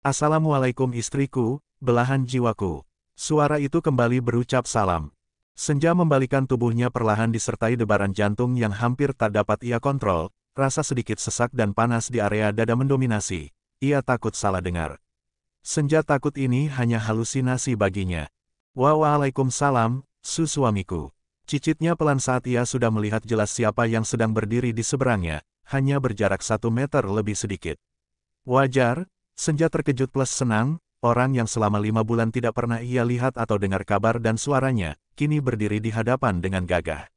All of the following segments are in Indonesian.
Assalamualaikum istriku, belahan jiwaku. Suara itu kembali berucap salam. Senja membalikan tubuhnya perlahan disertai debaran jantung yang hampir tak dapat ia kontrol, rasa sedikit sesak dan panas di area dada mendominasi. Ia takut salah dengar. Senja takut ini hanya halusinasi baginya. Waalaikumsalam, suamiku. Cicitnya pelan saat ia sudah melihat jelas siapa yang sedang berdiri di seberangnya, hanya berjarak 1 meter lebih sedikit. Wajar, Senja terkejut plus senang, orang yang selama 5 bulan tidak pernah ia lihat atau dengar kabar dan suaranya, kini berdiri di hadapan dengan gagah.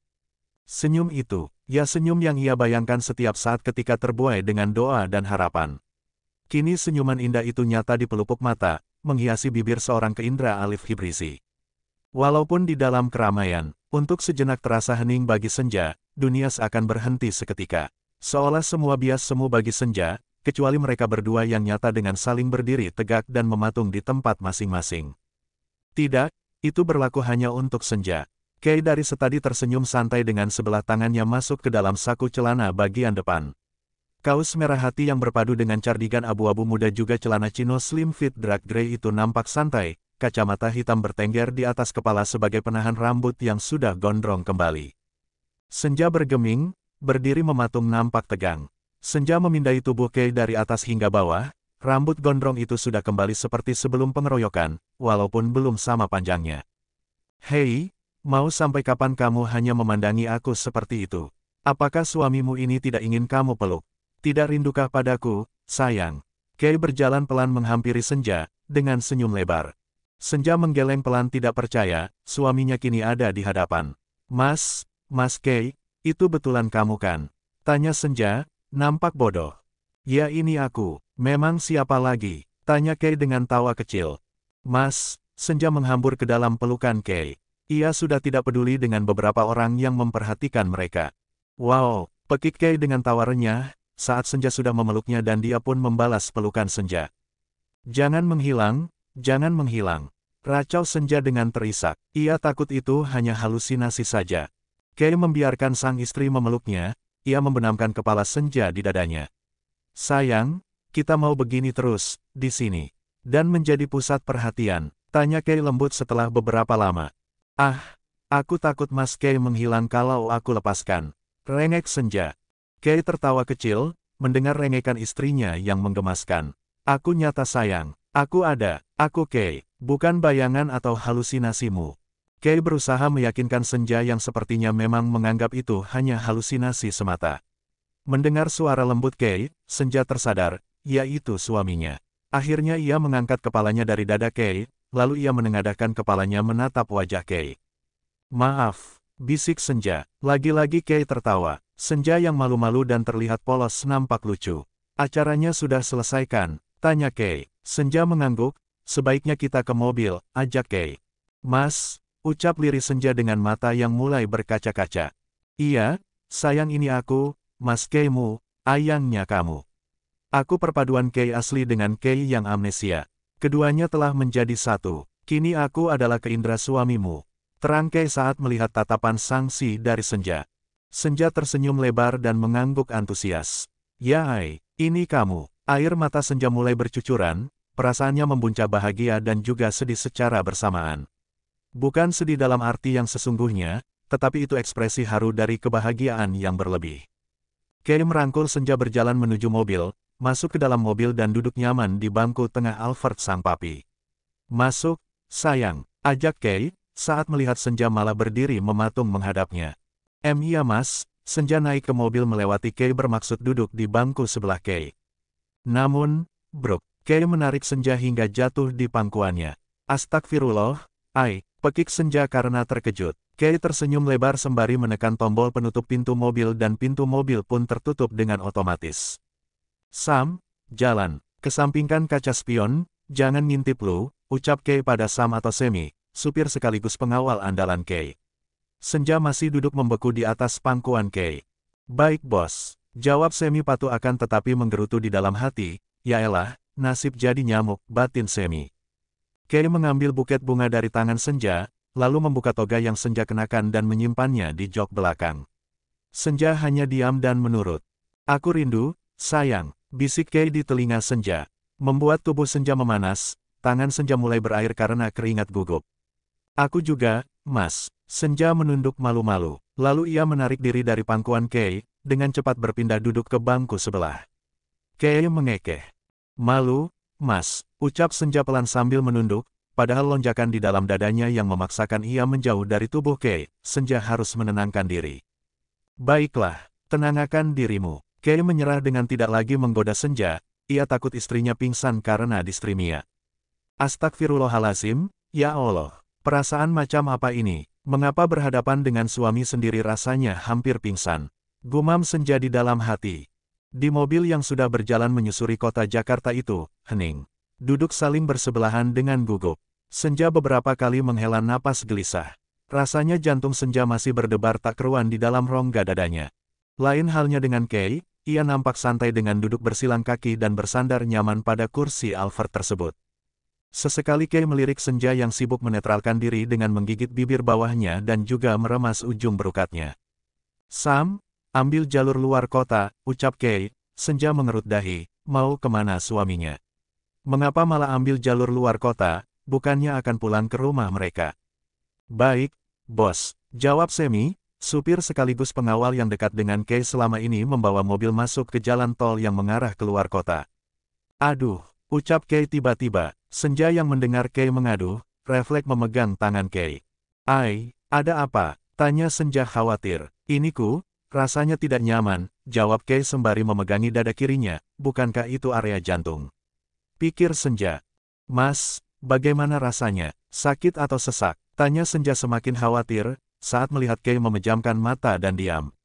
Senyum itu, ya senyum yang ia bayangkan setiap saat ketika terbuai dengan doa dan harapan. Kini senyuman indah itu nyata di pelupuk mata, menghiasi bibir seorang keindra Alif Hibrisi. Walaupun di dalam keramaian, untuk sejenak terasa hening bagi Senja, dunia seakan berhenti seketika. Seolah semua bias semu bagi Senja, kecuali mereka berdua yang nyata dengan saling berdiri tegak dan mematung di tempat masing-masing. Tidak, itu berlaku hanya untuk Senja. Kei dari setadi tersenyum santai dengan sebelah tangannya masuk ke dalam saku celana bagian depan. Kaos merah hati yang berpadu dengan cardigan abu-abu muda juga celana chino slim fit dark grey itu nampak santai, kacamata hitam bertengger di atas kepala sebagai penahan rambut yang sudah gondrong kembali. Senja bergeming, berdiri mematung nampak tegang. Senja memindai tubuh Kei dari atas hingga bawah, rambut gondrong itu sudah kembali seperti sebelum pengeroyokan, walaupun belum sama panjangnya. Hei, mau sampai kapan kamu hanya memandangi aku seperti itu? Apakah suamimu ini tidak ingin kamu peluk? Tidak rindukah padaku, sayang? Kei berjalan pelan menghampiri Senja, dengan senyum lebar. Senja menggeleng pelan tidak percaya, suaminya kini ada di hadapan. Mas Kei, itu betulan kamu kan? Tanya Senja, nampak bodoh. Ya ini aku, memang siapa lagi? Tanya Kei dengan tawa kecil. Mas, Senja menghambur ke dalam pelukan Kei. Ia sudah tidak peduli dengan beberapa orang yang memperhatikan mereka. Wow, pekik Kei dengan tawa renyah, saat Senja sudah memeluknya dan dia pun membalas pelukan Senja. Jangan menghilang, jangan menghilang. Racau Senja dengan terisak. Ia takut itu hanya halusinasi saja. Kei membiarkan sang istri memeluknya, ia membenamkan kepala Senja di dadanya. Sayang, kita mau begini terus, di sini. Dan menjadi pusat perhatian, tanya Kei lembut setelah beberapa lama. Ah, aku takut Mas Kei menghilang kalau aku lepaskan. Rengek Senja. Kei tertawa kecil, mendengar rengekan istrinya yang menggemaskan. Aku nyata sayang, aku ada, aku Kei, bukan bayangan atau halusinasimu. Kei berusaha meyakinkan Senja yang sepertinya memang menganggap itu hanya halusinasi semata. Mendengar suara lembut Kei, Senja tersadar, yaitu suaminya. Akhirnya ia mengangkat kepalanya dari dada Kei, lalu ia menengadahkan kepalanya menatap wajah Kei. Maaf, bisik Senja. Lagi-lagi Kei tertawa. Senja yang malu-malu dan terlihat polos nampak lucu. Acaranya sudah selesai kan? Tanya Kei. Senja mengangguk, sebaiknya kita ke mobil, ajak Kei. Mas, ucap lirih Senja dengan mata yang mulai berkaca-kaca. Iya, sayang ini aku, Mas Keimu, ayangnya kamu. Aku perpaduan Kei asli dengan Kei yang amnesia. Keduanya telah menjadi satu. Kini aku adalah keindra suamimu. Terang Kei saat melihat tatapan sangsi dari Senja. Senja tersenyum lebar dan mengangguk antusias. Yai, ini kamu. Air mata Senja mulai bercucuran, perasaannya membuncah bahagia dan juga sedih secara bersamaan. Bukan sedih dalam arti yang sesungguhnya, tetapi itu ekspresi haru dari kebahagiaan yang berlebih. Kei merangkul Senja berjalan menuju mobil, masuk ke dalam mobil dan duduk nyaman di bangku tengah Alfred sang papi. Masuk, sayang, ajak Kei, saat melihat Senja malah berdiri mematung menghadapnya. Iya mas, Senja naik ke mobil melewati Kei bermaksud duduk di bangku sebelah Kei. Namun, Brooke, Kei menarik Senja hingga jatuh di pangkuannya. Astagfirullah, pekik Senja karena terkejut. Kei tersenyum lebar sembari menekan tombol penutup pintu mobil dan pintu mobil pun tertutup dengan otomatis. Sam, jalan, kesampingkan kaca spion, jangan ngintip lu, ucap Kei pada Sam atau Semi, supir sekaligus pengawal andalan Kei. Senja masih duduk membeku di atas pangkuan Kei. Baik bos, jawab Semi patuh akan tetapi menggerutu di dalam hati, yaelah, nasib jadi nyamuk, batin Semi. Kei mengambil buket bunga dari tangan Senja, lalu membuka toga yang Senja kenakan dan menyimpannya di jok belakang. Senja hanya diam dan menurut. Aku rindu, sayang, bisik Kei di telinga Senja. Membuat tubuh Senja memanas, tangan Senja mulai berair karena keringat gugup. Aku juga, Mas. Senja menunduk malu-malu. Lalu ia menarik diri dari pangkuan Kei, dengan cepat berpindah duduk ke bangku sebelah. Kei mengekeh. Malu, Mas, ucap Senja pelan sambil menunduk, padahal lonjakan di dalam dadanya yang memaksakan ia menjauh dari tubuh Kei. Senja harus menenangkan diri. Baiklah, tenangkan dirimu. Kei menyerah dengan tidak lagi menggoda Senja, ia takut istrinya pingsan karena distremia. Astagfirullahalazim, ya Allah. Perasaan macam apa ini? Mengapa berhadapan dengan suami sendiri rasanya hampir pingsan? Gumam Senja di dalam hati. Di mobil yang sudah berjalan menyusuri kota Jakarta itu, hening. Duduk saling bersebelahan dengan gugup. Senja beberapa kali menghela napas gelisah. Rasanya jantung Senja masih berdebar tak keruan di dalam rongga dadanya. Lain halnya dengan Kei, ia nampak santai dengan duduk bersilang kaki dan bersandar nyaman pada kursi Alphard tersebut. Sesekali Kei melirik Senja yang sibuk menetralkan diri dengan menggigit bibir bawahnya dan juga meremas ujung berukatnya. Sam, ambil jalur luar kota, ucap Kei. Senja mengerut dahi, mau kemana suaminya? Mengapa malah ambil jalur luar kota, bukannya akan pulang ke rumah mereka? Baik, bos, jawab Semi, supir sekaligus pengawal yang dekat dengan Kei selama ini membawa mobil masuk ke jalan tol yang mengarah keluar kota. Aduh, ucap Kei tiba-tiba. Senja yang mendengar Kei mengaduh, refleks memegang tangan Kei. Ai, ada apa? Tanya Senja khawatir. Iniku, rasanya tidak nyaman, jawab Kei sembari memegangi dada kirinya, bukankah itu area jantung? Pikir Senja. Mas, bagaimana rasanya? Sakit atau sesak? Tanya Senja semakin khawatir, saat melihat Kei memejamkan mata dan diam.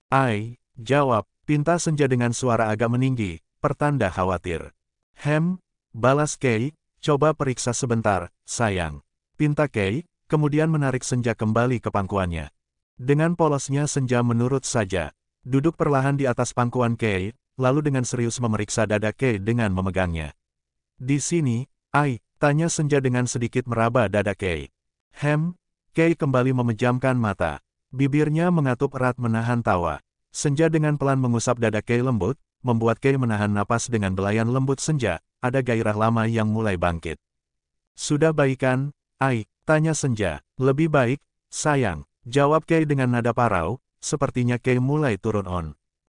Ai, jawab, pinta Senja dengan suara agak meninggi, pertanda khawatir. Balas Kei. Coba periksa sebentar, sayang. Pinta Kei, kemudian menarik Senja kembali ke pangkuannya. Dengan polosnya Senja menurut saja. Duduk perlahan di atas pangkuan Kei, lalu dengan serius memeriksa dada Kei dengan memegangnya. Di sini, Ai, tanya Senja dengan sedikit meraba dada Kei. Kei kembali memejamkan mata. Bibirnya mengatup erat menahan tawa. Senja dengan pelan mengusap dada Kei lembut, membuat Kei menahan napas dengan belayan lembut Senja. Ada gairah lama yang mulai bangkit. Sudah baikan, Ai? Tanya Senja. Lebih baik, sayang, jawab Kei dengan nada parau, sepertinya Kei mulai turun on.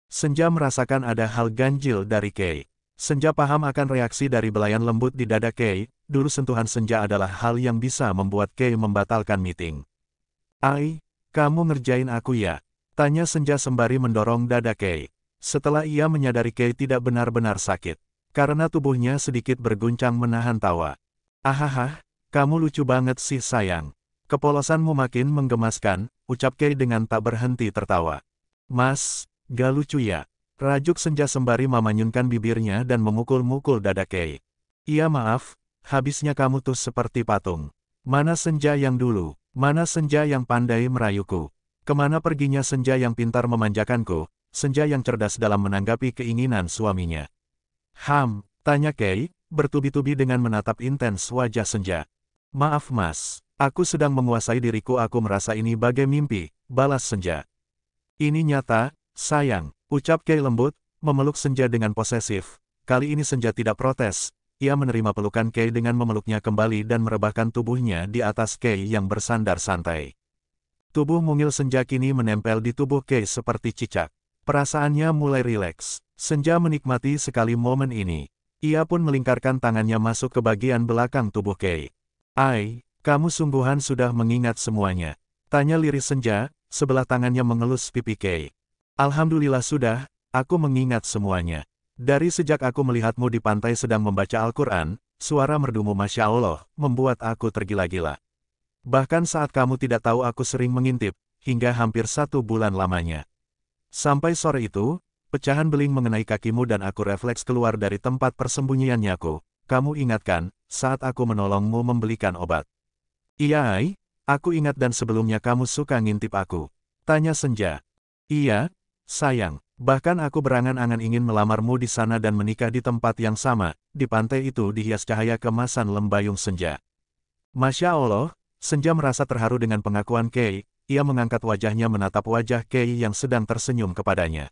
Senja merasakan ada hal ganjil dari Kei. Senja paham akan reaksi dari belayan lembut di dada Kei, dulu sentuhan Senja adalah hal yang bisa membuat Kei membatalkan meeting. Ai, kamu ngerjain aku ya? Tanya Senja sembari mendorong dada Kei. Setelah ia menyadari Kei tidak benar-benar sakit. Karena tubuhnya sedikit berguncang menahan tawa. Ahaha, kamu lucu banget sih sayang. Kepolosanmu makin menggemaskan, ucap Kei dengan tak berhenti tertawa. Mas, gak lucu ya? Rajuk Senja sembari memanyunkan bibirnya dan memukul-mukul dada Kei. Iya maaf, habisnya kamu tuh seperti patung. Mana Senja yang dulu? Mana Senja yang pandai merayuku? Kemana perginya Senja yang pintar memanjakanku? Senja yang cerdas dalam menanggapi keinginan suaminya. Tanya Kei, bertubi-tubi dengan menatap intens wajah Senja. Maaf mas, aku sedang menguasai diriku, aku merasa ini bagai mimpi, balas Senja. Ini nyata, sayang, ucap Kei lembut, memeluk Senja dengan posesif. Kali ini Senja tidak protes, ia menerima pelukan Kei dengan memeluknya kembali dan merebahkan tubuhnya di atas Kei yang bersandar santai. Tubuh mungil Senja kini menempel di tubuh Kei seperti cicak. Perasaannya mulai rileks. Senja menikmati sekali momen ini. Ia pun melingkarkan tangannya masuk ke bagian belakang tubuh Kei. Ai, kamu sungguhan sudah mengingat semuanya. Tanya lirih Senja, sebelah tangannya mengelus pipi Kei. Alhamdulillah sudah, aku mengingat semuanya. Dari sejak aku melihatmu di pantai sedang membaca Al-Quran, suara merdumu Masya Allah, membuat aku tergila-gila. Bahkan saat kamu tidak tahu aku sering mengintip, hingga hampir 1 bulan lamanya. Sampai sore itu, pecahan beling mengenai kakimu dan aku refleks keluar dari tempat persembunyiannya aku. Kamu ingatkan, saat aku menolongmu membelikan obat. Iya Ai, aku ingat dan sebelumnya kamu suka ngintip aku. Tanya Senja. Iya, sayang, bahkan aku berangan-angan ingin melamarmu di sana dan menikah di tempat yang sama, di pantai itu dihias cahaya kemasan lembayung Senja. Masya Allah, Senja merasa terharu dengan pengakuan Kei, ia mengangkat wajahnya menatap wajah Kei yang sedang tersenyum kepadanya.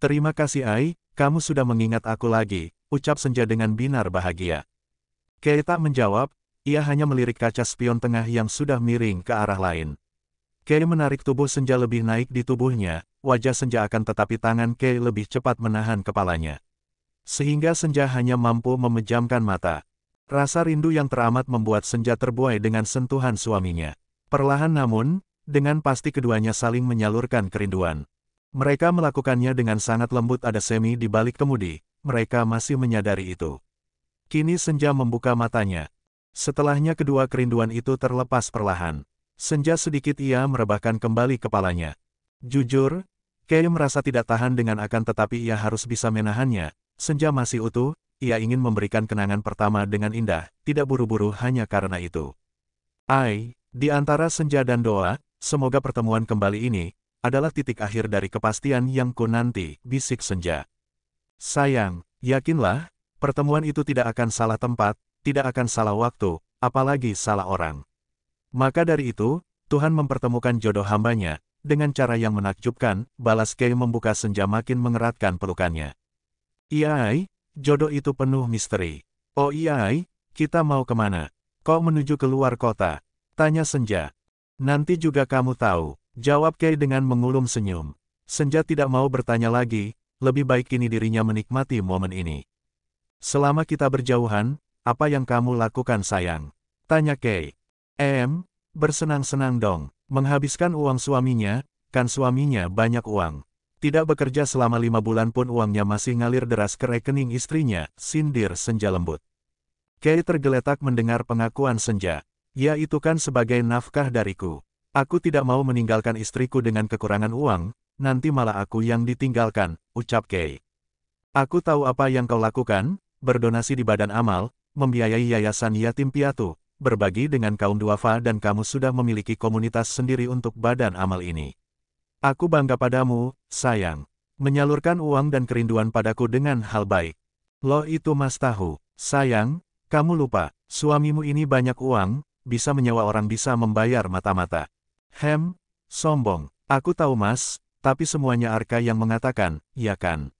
Terima kasih Ai, kamu sudah mengingat aku lagi, ucap Senja dengan binar bahagia. Kei tak menjawab, ia hanya melirik kaca spion tengah yang sudah miring ke arah lain. Kei menarik tubuh Senja lebih naik di tubuhnya, wajah Senja akan tetapi tangan Kei lebih cepat menahan kepalanya. Sehingga Senja hanya mampu memejamkan mata. Rasa rindu yang teramat membuat Senja terbuai dengan sentuhan suaminya. Perlahan namun, dengan pasti keduanya saling menyalurkan kerinduan. Mereka melakukannya dengan sangat lembut ada semi di balik kemudi, mereka masih menyadari itu. Kini Senja membuka matanya. Setelahnya kedua kerinduan itu terlepas perlahan. Senja sedikit ia merebahkan kembali kepalanya. Jujur, Kei merasa tidak tahan dengan akan tetapi ia harus bisa menahannya. Senja masih utuh, ia ingin memberikan kenangan pertama dengan indah, tidak buru-buru hanya karena itu. Ai, di antara Senja dan doa, semoga pertemuan kembali ini adalah titik akhir dari kepastian yang ku nanti, bisik Senja. Sayang, yakinlah, pertemuan itu tidak akan salah tempat, tidak akan salah waktu, apalagi salah orang. Maka dari itu, Tuhan mempertemukan jodoh hambanya, dengan cara yang menakjubkan, balas Kei membuka Senja makin mengeratkan pelukannya. Iya Ai, jodoh itu penuh misteri. Oh iya Ai, kita mau kemana? Kau menuju ke luar kota? Tanya Senja. Nanti juga kamu tahu. Jawab Kei dengan mengulum senyum. Senja tidak mau bertanya lagi, lebih baik kini dirinya menikmati momen ini. Selama kita berjauhan, apa yang kamu lakukan sayang? Tanya Kei. Bersenang-senang dong. Menghabiskan uang suaminya, kan suaminya banyak uang. Tidak bekerja selama 5 bulan pun uangnya masih ngalir deras ke rekening istrinya, sindir Senja lembut. Kei tergeletak mendengar pengakuan Senja. Ya itu kan sebagai nafkah dariku. Aku tidak mau meninggalkan istriku dengan kekurangan uang, nanti malah aku yang ditinggalkan, ucap Kei. Aku tahu apa yang kau lakukan, berdonasi di badan amal, membiayai yayasan yatim piatu, berbagi dengan kaum duafa dan kamu sudah memiliki komunitas sendiri untuk badan amal ini. Aku bangga padamu, sayang. Menyalurkan uang dan kerinduan padaku dengan hal baik. Loh itu mas tahu, sayang, kamu lupa, suamimu ini banyak uang, bisa menyewa orang bisa membayar mata-mata. Sombong. Aku tahu mas, tapi semuanya Arka yang mengatakan, ya kan?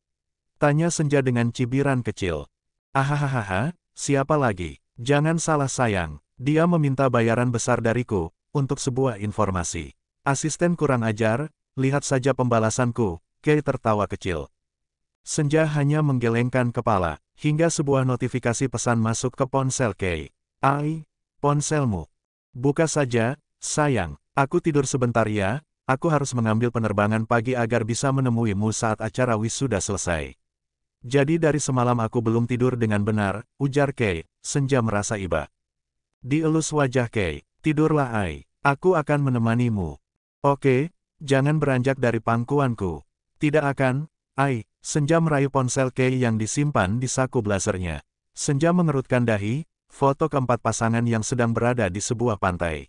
Tanya Senja dengan cibiran kecil. Ahahaha, siapa lagi? Jangan salah sayang, dia meminta bayaran besar dariku, untuk sebuah informasi. Asisten kurang ajar, lihat saja pembalasanku, Kei tertawa kecil. Senja hanya menggelengkan kepala, hingga sebuah notifikasi pesan masuk ke ponsel Kei. Ai, ponselmu. Buka saja, sayang. Aku tidur sebentar ya, aku harus mengambil penerbangan pagi agar bisa menemuimu saat acara wisuda selesai. Jadi dari semalam aku belum tidur dengan benar, ujar Kei. Senja merasa iba. Dielus wajah Kei. Tidurlah Ai, aku akan menemanimu. Oke, jangan beranjak dari pangkuanku. Tidak akan, Ai. Senja meraih ponsel Kei yang disimpan di saku blazernya. Senja mengerutkan dahi, foto keempat pasangan yang sedang berada di sebuah pantai.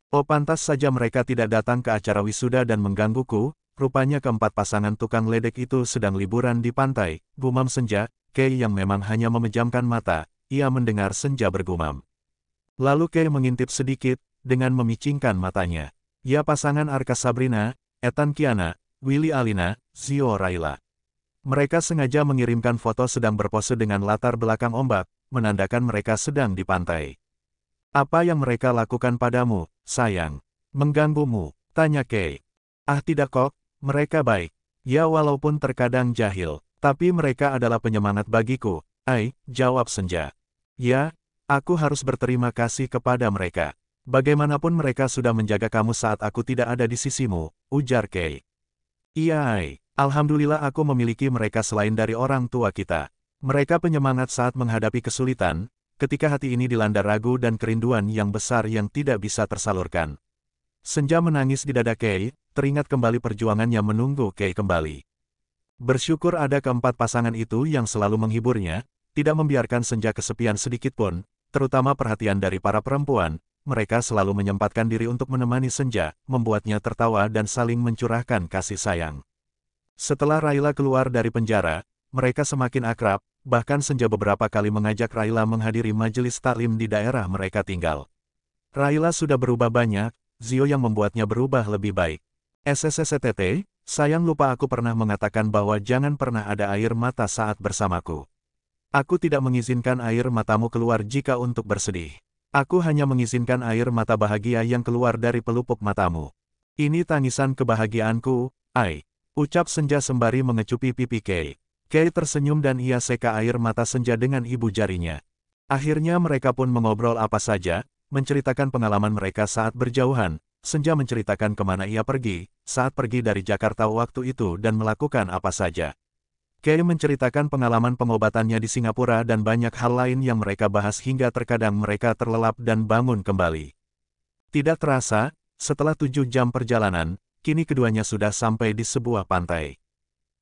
Oh pantas saja mereka tidak datang ke acara wisuda dan menggangguku, rupanya keempat pasangan tukang ledek itu sedang liburan di pantai, gumam Senja. Kei yang memang hanya memejamkan mata, ia mendengar Senja bergumam. Lalu Kei mengintip sedikit, dengan memicingkan matanya. Ya pasangan Arka Sabrina, Ethan Kiana, Willy Alina, Zio Raila. Mereka sengaja mengirimkan foto sedang berpose dengan latar belakang ombak, menandakan mereka sedang di pantai. Apa yang mereka lakukan padamu, sayang? Mengganggumu? Tanya Kei. Ah tidak kok, mereka baik. Ya walaupun terkadang jahil, tapi mereka adalah penyemangat bagiku, Ai, jawab Senja. Ya, aku harus berterima kasih kepada mereka. Bagaimanapun mereka sudah menjaga kamu saat aku tidak ada di sisimu, ujar Kei. Iya Ai, alhamdulillah aku memiliki mereka selain dari orang tua kita. Mereka penyemangat saat menghadapi kesulitan, ketika hati ini dilanda ragu dan kerinduan yang besar yang tidak bisa tersalurkan. Senja menangis di dada Kei, teringat kembali perjuangannya menunggu Kei kembali. Bersyukur ada keempat pasangan itu yang selalu menghiburnya, tidak membiarkan Senja kesepian sedikitpun, terutama perhatian dari para perempuan, mereka selalu menyempatkan diri untuk menemani Senja, membuatnya tertawa dan saling mencurahkan kasih sayang. Setelah Raila keluar dari penjara, mereka semakin akrab, bahkan Senja beberapa kali mengajak Raila menghadiri majelis taklim di daerah mereka tinggal. Raila sudah berubah banyak, Zio yang membuatnya berubah lebih baik. SSSTT, Sayang lupa aku pernah mengatakan bahwa jangan pernah ada air mata saat bersamaku. Aku tidak mengizinkan air matamu keluar jika untuk bersedih. Aku hanya mengizinkan air mata bahagia yang keluar dari pelupuk matamu. Ini tangisan kebahagiaanku, Ai. Ucap Senja sembari mengecupi pipi Kei. Kei tersenyum dan ia seka air mata Senja dengan ibu jarinya. Akhirnya mereka pun mengobrol apa saja, menceritakan pengalaman mereka saat berjauhan. Senja menceritakan kemana ia pergi, saat pergi dari Jakarta waktu itu dan melakukan apa saja. Kei menceritakan pengalaman pengobatannya di Singapura dan banyak hal lain yang mereka bahas hingga terkadang mereka terlelap dan bangun kembali. Tidak terasa, setelah 7 jam perjalanan, kini keduanya sudah sampai di sebuah pantai.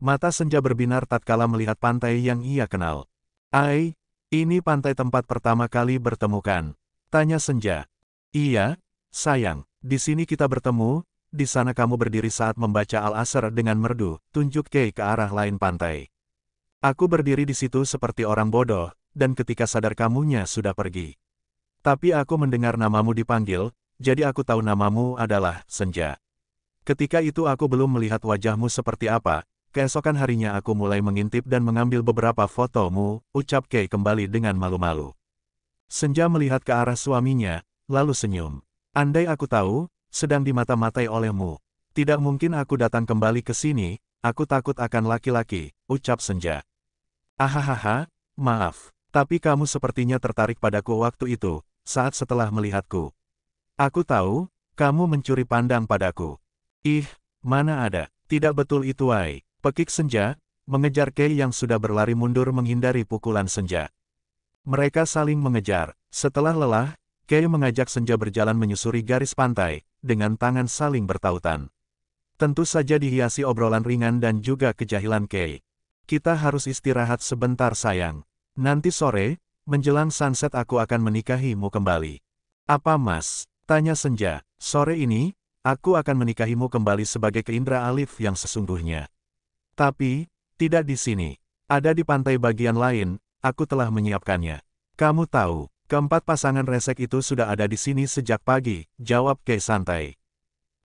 Mata Senja berbinar tatkala melihat pantai yang ia kenal. Ai, ini pantai tempat pertama kali bertemukan. Tanya Senja. Iya, sayang, di sini kita bertemu, di sana kamu berdiri saat membaca Al-Asr dengan merdu, tunjuk Kei ke arah lain pantai. Aku berdiri di situ seperti orang bodoh, dan ketika sadar kamunya sudah pergi. Tapi aku mendengar namamu dipanggil, jadi aku tahu namamu adalah Senja. Ketika itu aku belum melihat wajahmu seperti apa, keesokan harinya aku mulai mengintip dan mengambil beberapa fotomu, ucap Kei kembali dengan malu-malu. Senja melihat ke arah suaminya, lalu senyum. Andai aku tahu, sedang dimata-matai olehmu. Tidak mungkin aku datang kembali ke sini, aku takut akan laki-laki, ucap Senja. Ahahaha, maaf, tapi kamu sepertinya tertarik padaku waktu itu, saat setelah melihatku. Aku tahu, kamu mencuri pandang padaku. Ih, mana ada, tidak betul itu Ai. Pekik Senja, mengejar Kei yang sudah berlari mundur menghindari pukulan Senja. Mereka saling mengejar. Setelah lelah, Kei mengajak Senja berjalan menyusuri garis pantai, dengan tangan saling bertautan. Tentu saja dihiasi obrolan ringan dan juga kejahilan Kei. Kita harus istirahat sebentar sayang. Nanti sore, menjelang sunset aku akan menikahimu kembali. Apa mas? Tanya Senja. Sore ini, aku akan menikahimu kembali sebagai Keindra Alif yang sesungguhnya. Tapi, tidak di sini. Ada di pantai bagian lain, aku telah menyiapkannya. Kamu tahu, keempat pasangan resek itu sudah ada di sini sejak pagi, jawab Kei santai.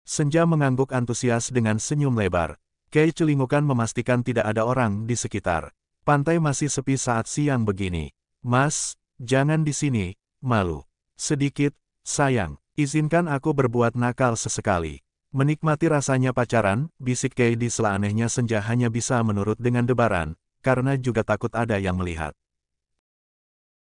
Senja mengangguk antusias dengan senyum lebar. Kei celingukan memastikan tidak ada orang di sekitar. Pantai masih sepi saat siang begini. Mas, jangan di sini, malu. Sedikit, sayang. Izinkan aku berbuat nakal sesekali. Menikmati rasanya pacaran, bisik Kei di sela anehnya Senja hanya bisa menurut dengan debaran, karena juga takut ada yang melihat.